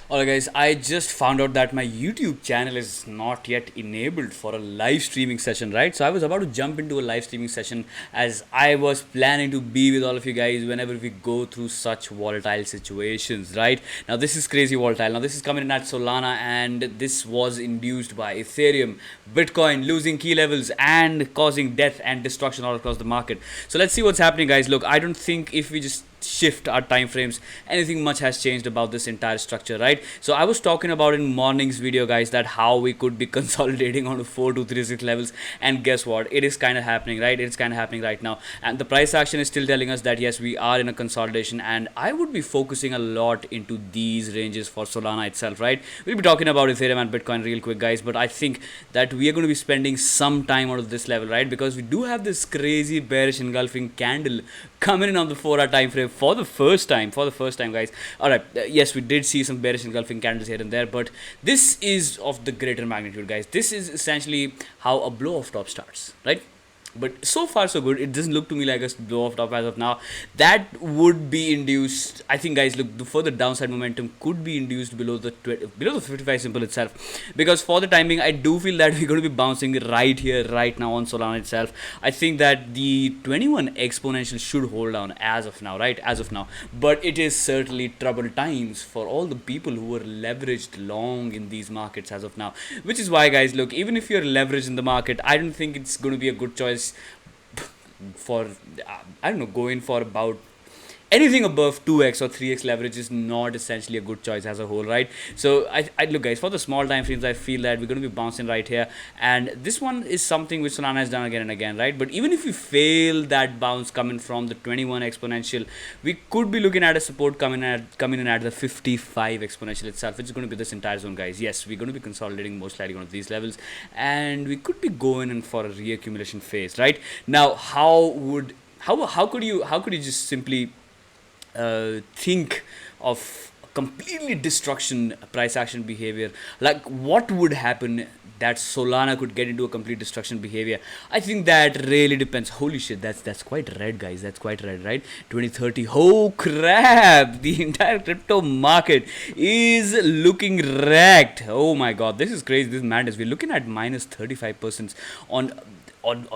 Alright guys, I just found out that my YouTube channel is not yet enabled for a live streaming session, right? So I was about to jump into a live streaming session as I was planning to be with all of you guys whenever we go through such volatile situations, right? Now this is crazy volatile. Now this is coming in at Solana and this was induced by Ethereum, Bitcoin losing key levels and causing death and destruction all across the market. So let's see what's happening guys. Look, I don't think if we just shift our time frames anything much has changed about this entire structure, right? So I was talking about in morning's video guys that how we could be consolidating on 4236 levels, and guess what, it is kind of happening, right? It's kind of happening right now, and the price action is still telling us that yes, we are in a consolidation, and I would be focusing a lot into these ranges for Solana itself, right? We'll be talking about Ethereum and Bitcoin real quick guys, but I think that we are going to be spending some time out of this level, right? Because we do have this crazy bearish engulfing candle coming in on the 4-hour time frame for the first time guys. All right, yes, we did see some bearish engulfing candles here and there, but this is of the greater magnitude guys. This is essentially how a blow off top starts, right? But so far so good. It doesn't look to me like a blow off top as of now. That would be induced, I think guys. Look, the further downside momentum could be induced below the 55 symbol itself, because for the time being I do feel that we're going to be bouncing right here right now on Solana itself. I think that the 21 exponential should hold down as of now, right? As of now, but it is certainly troubled times for all the people who were leveraged long in these markets as of now, which is why guys, look, even if you're leveraged in the market, I don't think it's going to be a good choice for I don't know, going for about anything above 2x or 3x leverage is not essentially a good choice as a whole, right? So I look guys, for the small time frames I feel that we're going to be bouncing right here, and this one is something which Solana has done again and again, right? But even if we fail that bounce coming from the 21 exponential, we could be looking at a support coming in at the 55 exponential itself, which is going to be this entire zone guys. Yes, we're going to be consolidating most likely on these levels, and we could be going in for a reaccumulation phase, right? Now how could you just simply think of completely destruction price action behavior? Like, what would happen that Solana could get into a complete destruction behavior? I think that really depends. Holy shit, that's quite red guys, that's quite red, right? 2030, oh crap, the entire crypto market is looking wrecked. Oh my god, this is crazy, this is madness. We're looking at minus 35% on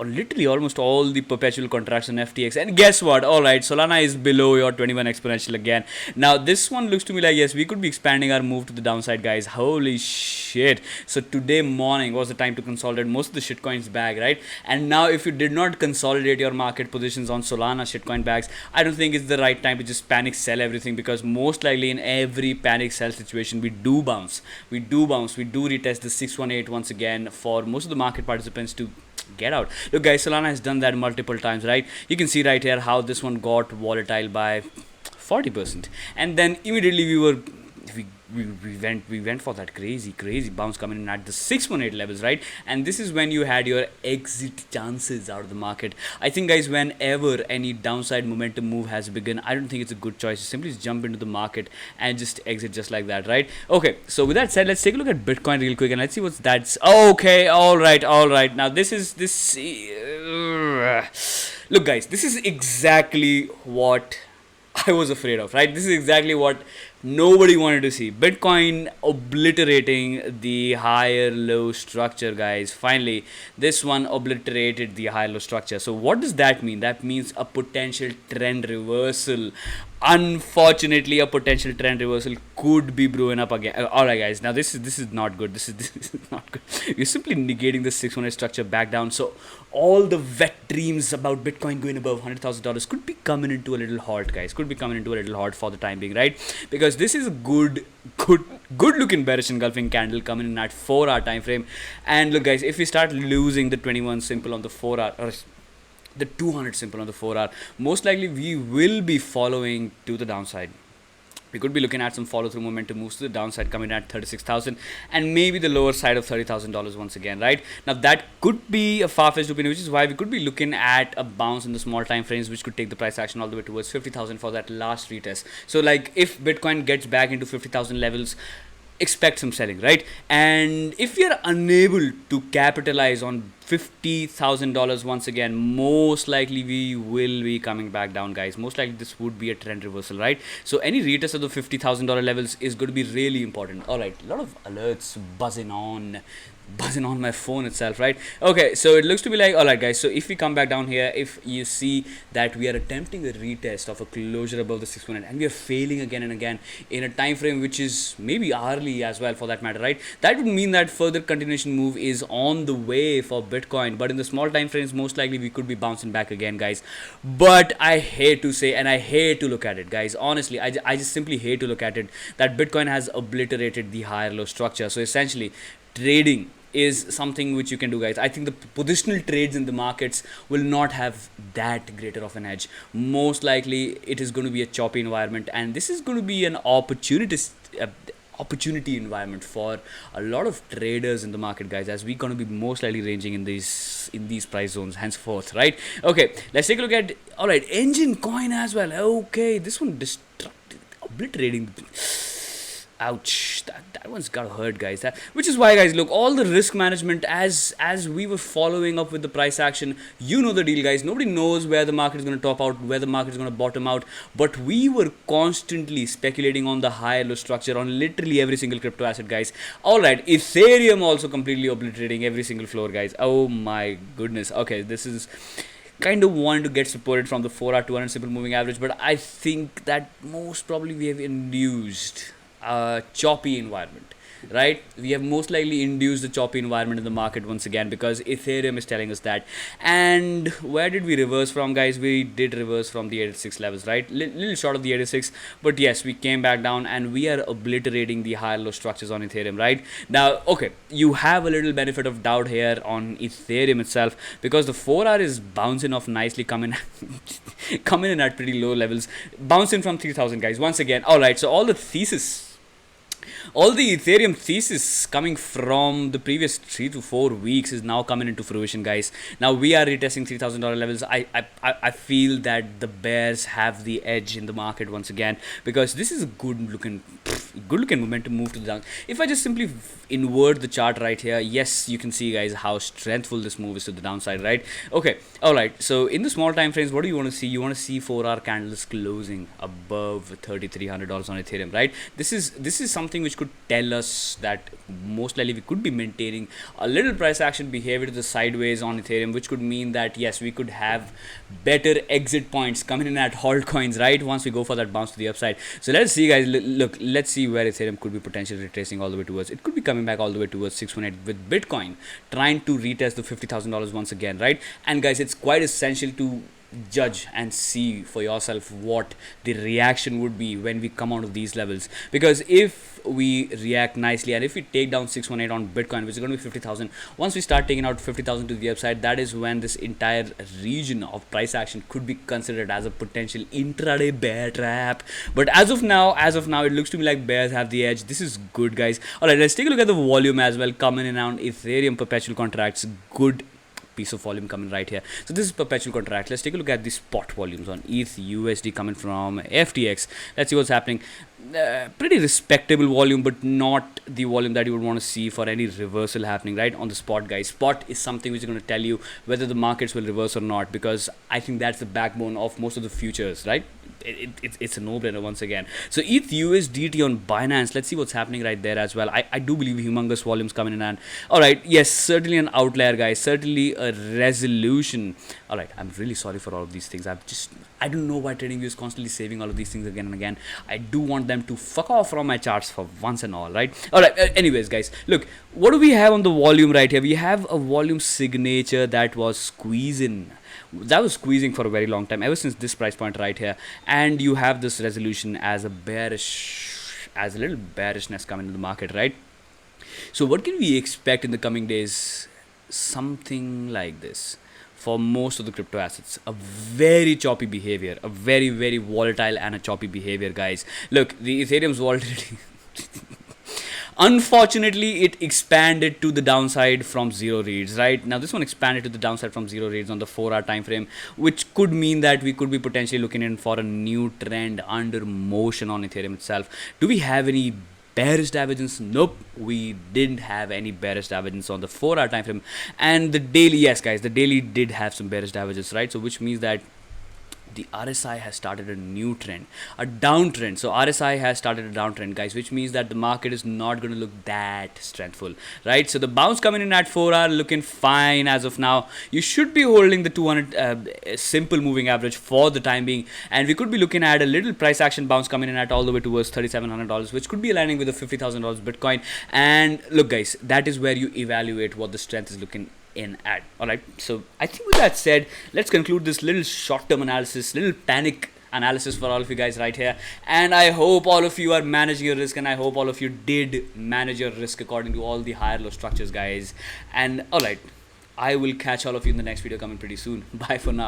literally almost all the perpetual contracts on FTX. And guess what? All right, Solana is below your 21 exponential again. Now this one looks to me like yes, we could be expanding our move to the downside, guys. Holy shit! So today morning was the time to consolidate most of the shitcoins bag, right? And now if you did not consolidate your market positions on Solana shitcoin bags, I don't think it's the right time to just panic sell everything, because most likely in every panic sell situation we do bounce, we do retest the 618 once again for most of the market participants to get out. Look guys, Solana has done that multiple times, right? You can see right here how this one got volatile by 40%, and then immediately we went for that crazy bounce coming in at the 618 levels, right? And this is when you had your exit chances out of the market. I think guys, whenever any downside momentum move has begun, I don't think it's a good choice to simply just jump into the market and just exit just like that, right? Okay, so with that said, let's take a look at Bitcoin real quick and let's see what's that's okay. All right, now this look guys, this is exactly what I was afraid of, right? This is exactly what nobody wanted to see. Bitcoin obliterating the higher low structure, guys. Finally, this one obliterated the higher low structure. So what does that mean? That means a potential trend reversal. Unfortunately, a potential trend reversal could be brewing up again. All right, guys. Now this is not good. This is not good. You're simply negating the 618 structure back down. So all the wet dreams about Bitcoin going above $100,000 could be coming into a little halt, guys. Could be coming into a little halt for the time being, right? Because this is a good looking bearish engulfing candle coming in at 4-hour time frame. And look, guys, if we start losing the 21 simple on the 4-hour, or the 200 simple on the 4-hour, most likely we will be following to the downside. We could be looking at some follow through momentum moves to the downside coming at 36,000 and maybe the lower side of $30,000 once again, right? Now that could be a far-fetched opinion, which is why we could be looking at a bounce in the small time frames, which could take the price action all the way towards 50,000 for that last retest. So like if Bitcoin gets back into 50,000 levels, expect some selling, right? And if we are unable to capitalize on $50,000 once again. Most likely we will be coming back down, guys. Most likely this would be a trend reversal, right? So any retest of the $50,000 levels is going to be really important. All right, a lot of alerts buzzing on my phone itself, right? Okay, so it looks to be like, all right guys, so if we come back down here, if you see that we are attempting a retest of a closure above the 618 and we are failing again and again in a time frame which is maybe hourly as well for that matter, right? That would mean that further continuation move is on the way for Bitcoin, but in the small time frames most likely we could be bouncing back again, guys. But I hate to say, and I hate to look at it, guys, honestly, I just simply hate to look at it, that Bitcoin has obliterated the higher low structure. So essentially trading is something which you can do, guys. I think the positional trades in the markets will not have that greater of an edge. Most likely it is going to be a choppy environment, and this is going to be an opportunity environment for a lot of traders in the market, guys, as we're going to be most likely ranging in these price zones henceforth, right? Okay, let's take a look at, all right, engine coin as well. Okay, this one obliterating. Ouch, that one's got hurt, guys. Which is why, guys, look, all the risk management as we were following up with the price action, you know the deal, guys. Nobody knows where the market is going to top out, where the market is going to bottom out, but we were constantly speculating on the higher low structure on literally every single crypto asset, guys. All right, Ethereum also completely obliterating every single floor, guys. Oh my goodness. Okay, this is kind of wanting to get supported from the 4-hour 200 simple moving average, but I think that most probably we have induced a choppy environment, right? We have most likely induced the choppy environment in the market once again, because Ethereum is telling us that. And where did we reverse from, guys? We did reverse from the 86 levels, right? Little short of the 86, but yes, we came back down and we are obliterating the higher low structures on Ethereum, right? Now, okay, you have a little benefit of doubt here on Ethereum itself, because the 4-hour is bouncing off nicely, coming in at pretty low levels, bouncing from 3000, guys, once again. All right, so all the Ethereum thesis coming from the previous 3 to 4 weeks is now coming into fruition, guys. Now we are retesting $3,000 levels. I feel that the bears have the edge in the market once again, because this is a good looking momentum move to the down. If I just simply invert the chart right here, yes, you can see, guys, how strengthful this move is to the downside, right? Okay, all right, so in the small time frames, what do you want to see? You want to see 4-hour candles closing above $3,300 on Ethereum, right? This is something which could tell us that most likely we could be maintaining a little price action behavior to the sideways on Ethereum, which could mean that yes, we could have better exit points coming in at altcoins, right, once we go for that bounce to the upside. So let's see, guys, look, let's see where Ethereum could be potentially retracing all the way towards. It could be coming back all the way towards 618, with Bitcoin trying to retest the $50,000 once again, right? And guys, it's quite essential to judge and see for yourself what the reaction would be when we come out of these levels, because if we react nicely and if we take down 618 on Bitcoin, which is going to be 50,000, once we start taking out 50,000 to the upside, that is when this entire region of price action could be considered as a potential intraday bear trap. But as of now, it looks to me like bears have the edge. This is good, guys. All right, let's take a look at the volume as well coming in on Ethereum perpetual contracts. Good piece of volume coming right here. So this is perpetual contract. Let's take a look at the spot volumes on ETH USD coming from FTX. Let's see what's happening. Pretty respectable volume, but not the volume that you would want to see for any reversal happening, right, on the spot, guys. Spot is something which is going to tell you whether the markets will reverse or not, because I think that's the backbone of most of the futures, right? It's a no-brainer once again. So ETH USDT on Binance, let's see what's happening right there as well. I do believe humongous volumes coming in. And all right, yes, certainly an outlier, guys, certainly a resolution. All right, I'm really sorry for all of these things. I don't know why TradingView is constantly saving all of these things again and again. I do want them to fuck off from my charts for once and all, right? All right, anyways, guys, look, what do we have on the volume right here? We have a volume signature that was squeezing for a very long time, ever since this price point right here. And you have this resolution as a little bearishness coming into the market, right? So what can we expect in the coming days? Something like this for most of the crypto assets. A very choppy behavior, a very, very volatile and a choppy behavior, guys. Look, the Ethereum's volatility unfortunately, it expanded to the downside from 0 reads, right? Now, this one expanded to the downside from 0 reads on the 4-hour time frame, which could mean that we could be potentially looking in for a new trend under motion on Ethereum itself. Do we have any bearish divergence? Nope, we didn't have any bearish divergence on the 4-hour time frame. And the daily, yes guys, the daily did have some bearish divergence, right? So which means that the RSI has started a new trend, a downtrend. So RSI has started a downtrend, guys, which means that the market is not going to look that strengthful, right? So the bounce coming in at 4-hour looking fine as of now. You should be holding the 200 simple moving average for the time being, and we could be looking at a little price action bounce coming in at all the way towards $3,700, which could be aligning with the $50,000 Bitcoin. And look, guys, that is where you evaluate what the strength is looking in at. All right, so I think with that said, let's conclude this little short-term analysis, little panic analysis for all of you guys right here. And I hope all of you are managing your risk, and I hope all of you did manage your risk according to all the higher low structures, guys. And all right, I will catch all of you in the next video coming pretty soon. Bye for now.